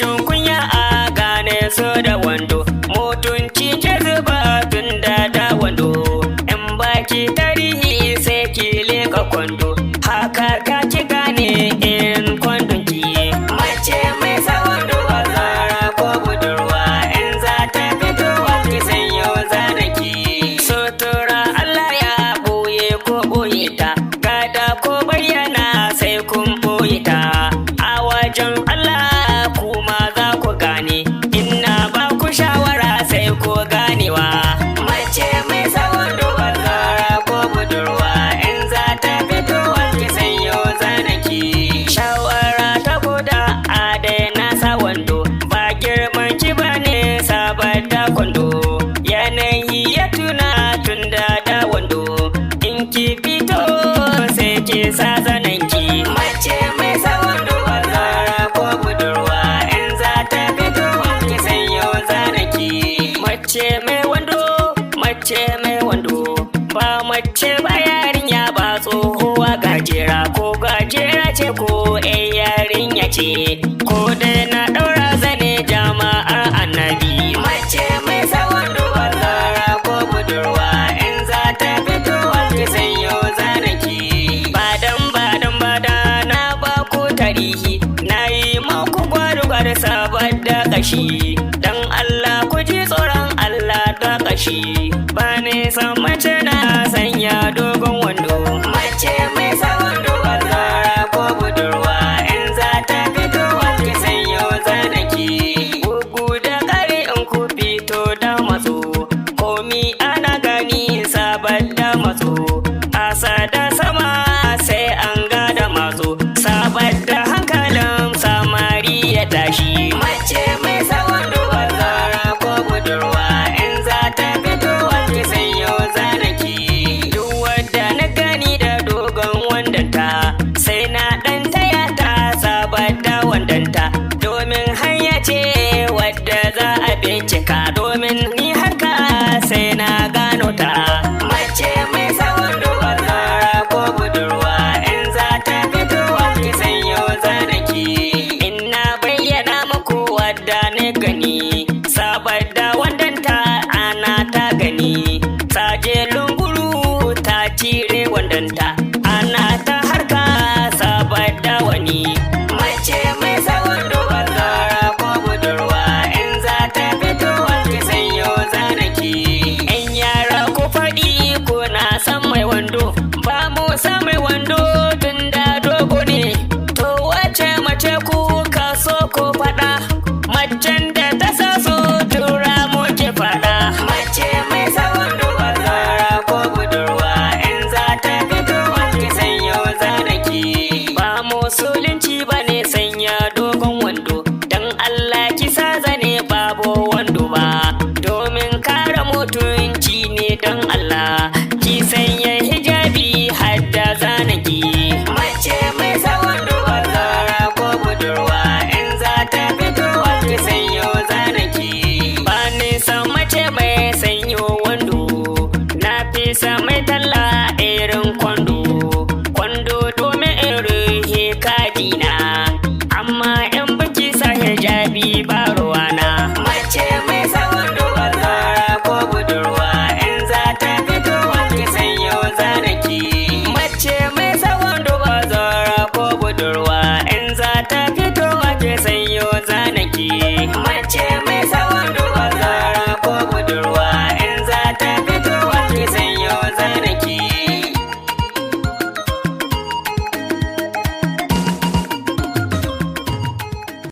jin kunya a gane su da wando, mutunci ke zuba tun da wando, in baki tarihi sai ki leka kwando, haka ka ki gane in kwandon ki. Mace mai sa wando bazara ko budurwa, in za ta fitowa ki sanyo zanaki. Sutura Allah ya boye ko boye ta, gada ko bayyana sai kun boye ta. A wajen Allah kuma za ku gane, ina ba ku shawara sai ku ganewa. Mace mai sa wando bazara ko budurwa, in za ta fitowa ki sanyo zanaki. Shawara ta guda a daina sa wando, ba girman ki bane sabar da kwando. Yanayi ya tuna tun da wando, in ki fito sai ki sa zananki. Mace mai sa wando bazara ko budurwa, in za ta fito ki sanyo zanaki. Mace mai wando, mace mai wando, ba mace ba yarinya ba tsohuwa gajera, ko gajera ce ko yarinya ce, ko dai na ɗaura zane jama'ar annabi. Mace mai sa wando bazara ko budurwa, in za ta fito ki sanyo zanaki. Bada na ba ku tarihi, na yi maku gwar saboda kashi, dan Allah ku ji tsoron Allah da kashi. Ba ne san mace na sanya dogon wando.